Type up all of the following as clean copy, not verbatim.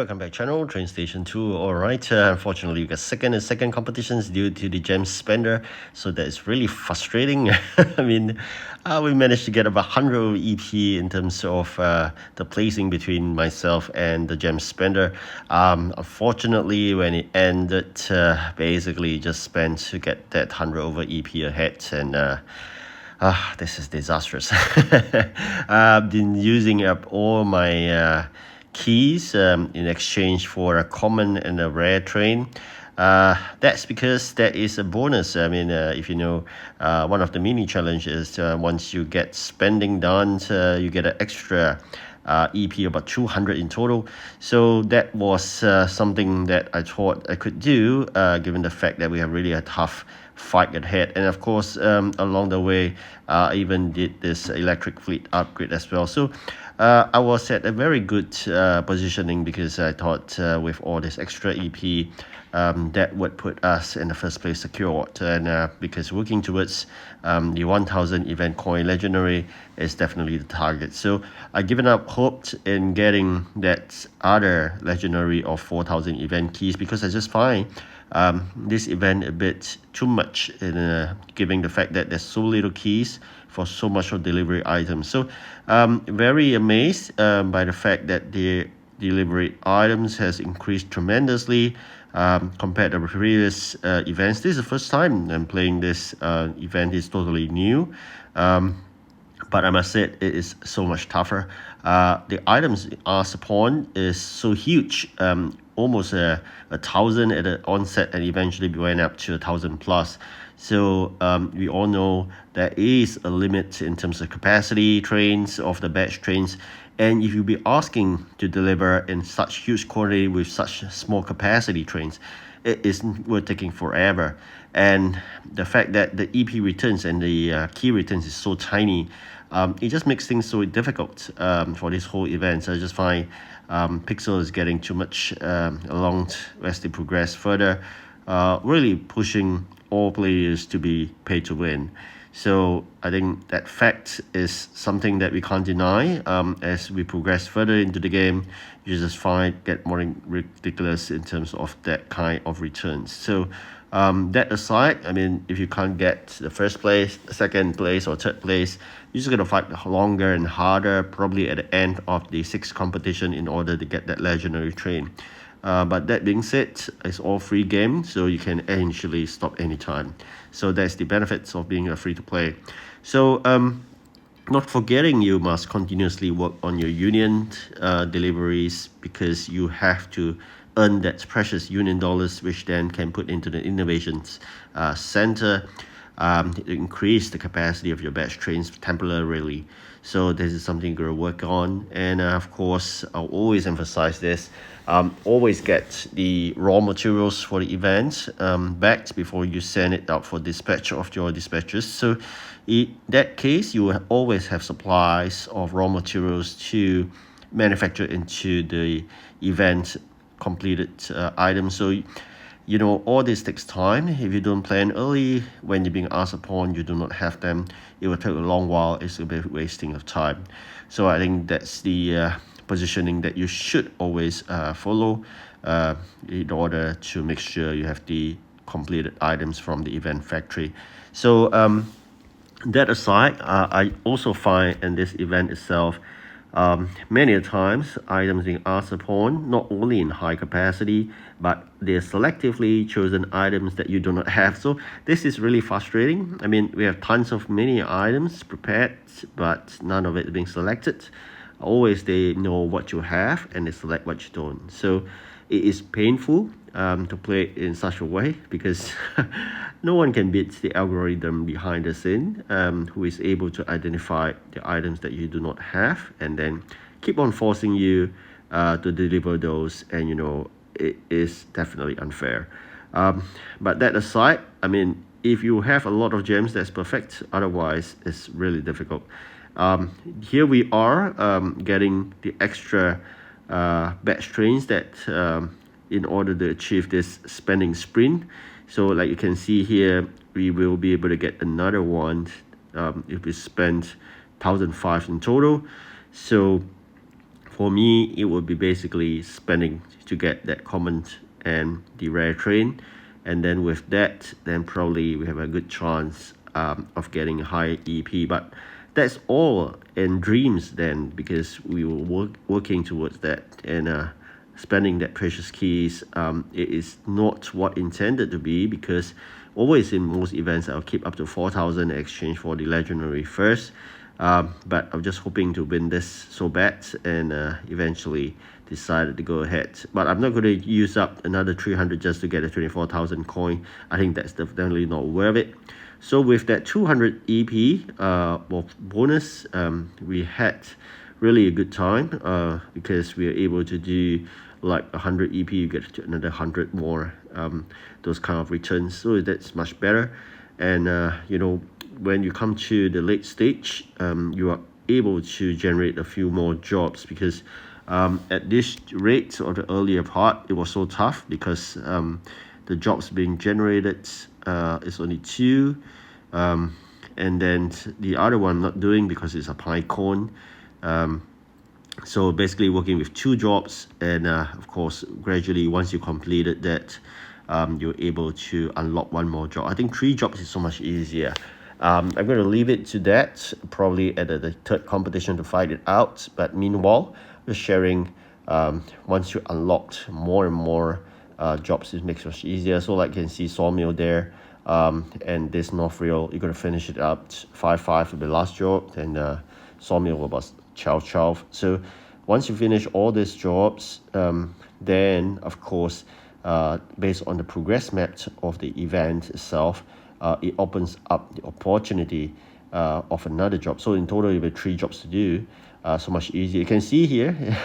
welcome back channel, TrainStation2. Alright, unfortunately we got second competitions due to the gem spender, so that's really frustrating. I mean, we managed to get about 100 EP in terms of the placing between myself and the gem spender. Unfortunately, when it ended, basically just spent to get that 100 over EP ahead, and this is disastrous. I've been using up all my keys in exchange for a common and a rare train. That's because that is a bonus. I mean, if you know, one of the mini challenges, once you get spending done, you get an extra EP about 200 in total. So that was something that I thought I could do, given the fact that we have really a tough fight ahead. And of course, along the way, I even did this electric fleet upgrade as well. So I was at a very good positioning, because I thought with all this extra EP, that would put us in the first place secured, and because working towards the 1000 event coin legendary is definitely the target. So I given up hope in getting that other legendary of 4000 event keys, because I just find this event a bit too much in giving the fact that there's so little keys for so much of delivery items. So very amazed by the fact that the delivery items has increased tremendously compared to previous events. This is the first time I'm playing this event. Is totally new, but I must say it is so much tougher. The items asked upon is so huge, almost 1,000 at the onset, and eventually we went up to 1,000 plus. So we all know there is a limit in terms of capacity trains of the batch trains, and if you be asking to deliver in such huge quantity with such small capacity trains, it is worth taking forever. And the fact that the EP returns and the key returns is so tiny, it just makes things so difficult for this whole event. So I just find Pixel is getting too much along as they progress further, really pushing all players to be pay to win. So I think that fact is something that we can't deny. As we progress further into the game, you just find get more ridiculous in terms of that kind of returns. So that aside, I mean, if you can't get the first place, second place, or third place, you're just gonna fight longer and harder, probably at the end of the sixth competition, in order to get that legendary train. But that being said, it's all free game, so you can eventually stop anytime. So that's the benefits of being a free-to-play. So not forgetting, you must continuously work on your union deliveries, because you have to earn that precious union dollars, which then can put into the innovations center to increase the capacity of your batch trains temporarily. So this is something you're going to work on. And of course, I'll always emphasize this. Always get the raw materials for the event backed before you send it out for dispatch of your dispatchers. So in that case, you will always have supplies of raw materials to manufacture into the event completed items. So you know, all this takes time. If you don't plan early, when you're being asked upon, you do not have them, it will take a long while. It's a bit wasting of time. So I think that's the positioning that you should always follow in order to make sure you have the completed items from the event factory. So that aside, I also find in this event itself, many a times items being asked upon, not only in high capacity, but they're selectively chosen items that you do not have. So this is really frustrating. I mean, we have tons of many items prepared, but none of it being selected. Always they know what you have and they select what you don't. So it is painful to play in such a way, because no one can beat the algorithm behind the scene, who is able to identify the items that you do not have and then keep on forcing you to deliver those. And you know, it is definitely unfair. But that aside, I mean, if you have a lot of gems, that's perfect. Otherwise, it's really difficult. Here we are getting the extra batch trains that in order to achieve this spending sprint. So like you can see here, we will be able to get another one if we spend 1,005 in total. So For me, it would be basically spending to get that common and the rare train, and then with that, then probably we have a good chance of getting a high EP. But that's all in dreams then, because we were working towards that, and spending that precious keys, it is not what intended to be, because always in most events I'll keep up to 4,000 exchange for the legendary first. But I'm just hoping to win this so bad, and eventually decided to go ahead. But I'm not going to use up another 300 just to get a 24,000 coin. I think that's definitely not worth it. So with that 200 EP bonus, we had really a good time, because we are able to do like 100 EP, you get another 100 more, those kind of returns. So that's much better. And when you come to the late stage, you are able to generate a few more jobs, because at this rate or the earlier part, it was so tough because the jobs being generated is only 2, and then the other one not doing because it's a pie cone. So basically working with 2 jobs, and of course gradually once you completed that, you're able to unlock 1 more job. I think 3 jobs is so much easier. I'm going to leave it to that, probably at the 3rd competition to fight it out. But meanwhile, we're sharing, once you unlocked more and more jobs, it makes it much easier. So like you can see Sawmill there, and this North Rail, you're going to finish it up 5-5 for the last job, and Sawmill was 12-12. So once you finish all these jobs, then of course, based on the progress map of the event itself, it opens up the opportunity of another job. So in total, you have 3 jobs to do, so much easier. You can see here,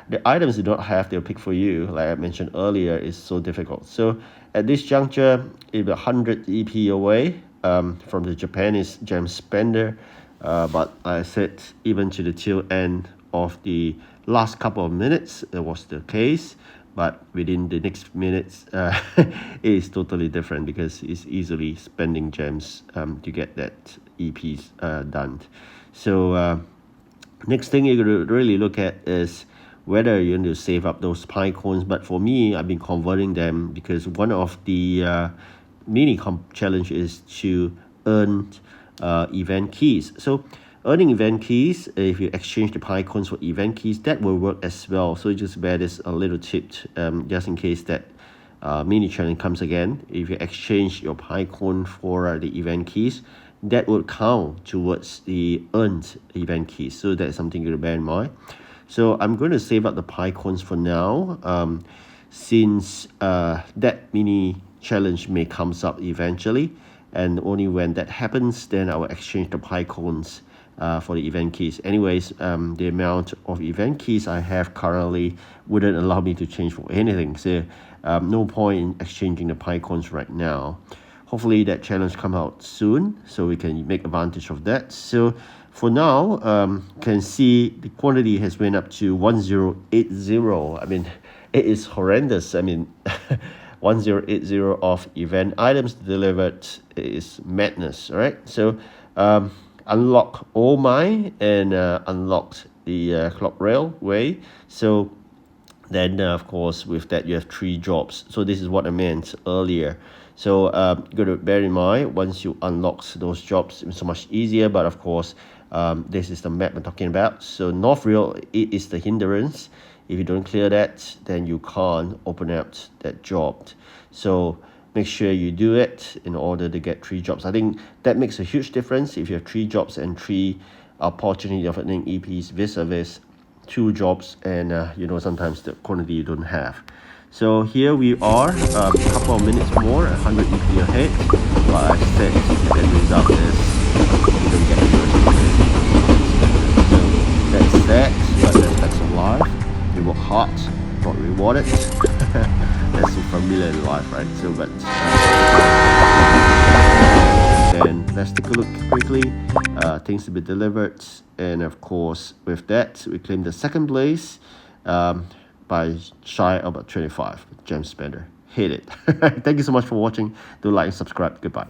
the items you don't have, they'll pick for you. Like I mentioned earlier, is so difficult. So at this juncture, it's 100 EP away from the Japanese gem spender. But I said even to the tail end of the last couple of minutes, it was the case. But within the next minutes, it is totally different, because it's easily spending gems to get that EPs done. So next thing you're going to really look at is whether you're going to save up those pie coins. But for me, I've been converting them, because one of the mini challenge is to earn event keys. So earning event keys, if you exchange the pie coins for event keys, that will work as well. So just bear this a little tip, just in case that mini challenge comes again. If you exchange your pie coin for the event keys, that would count towards the earned event keys. So that's something you to bear in mind. So I'm going to save up the pie coins for now, since that mini challenge may comes up eventually, and only when that happens, then I will exchange the pie coins for the event keys. Anyways, the amount of event keys I have currently wouldn't allow me to change for anything. So no point in exchanging the pie coins right now. Hopefully that challenge come out soon, so we can make advantage of that. So for now, can see the quantity has went up to 1080. I mean, it is horrendous. I mean, 1080 of event items delivered is madness, right? So unlock all mine, and unlocked the clock railway. So then of course with that you have 3 jobs. So this is what I meant earlier. So you got to bear in mind, once you unlock those jobs, it's so much easier. But of course, this is the map I'm talking about. So North Rail, it is the hindrance. If you don't clear that, then you can't open up that job. So make sure you do it in order to get 3 jobs. I think that makes a huge difference if you have 3 jobs and 3 opportunity of earning EPs vis-a-vis 2 jobs, and sometimes the quantity you don't have. So here we are, a couple of minutes more, 100 EP ahead. But I said the result is you don't get the so that's that. But that's life. You work hard, not rewarded. That's so familiar in life, right? So but then let's take a look quickly. Things to be delivered, and of course with that we claim the 2nd place by shy of about 25 gem spender. Hit it. Thank you so much for watching. Do like and subscribe. Goodbye.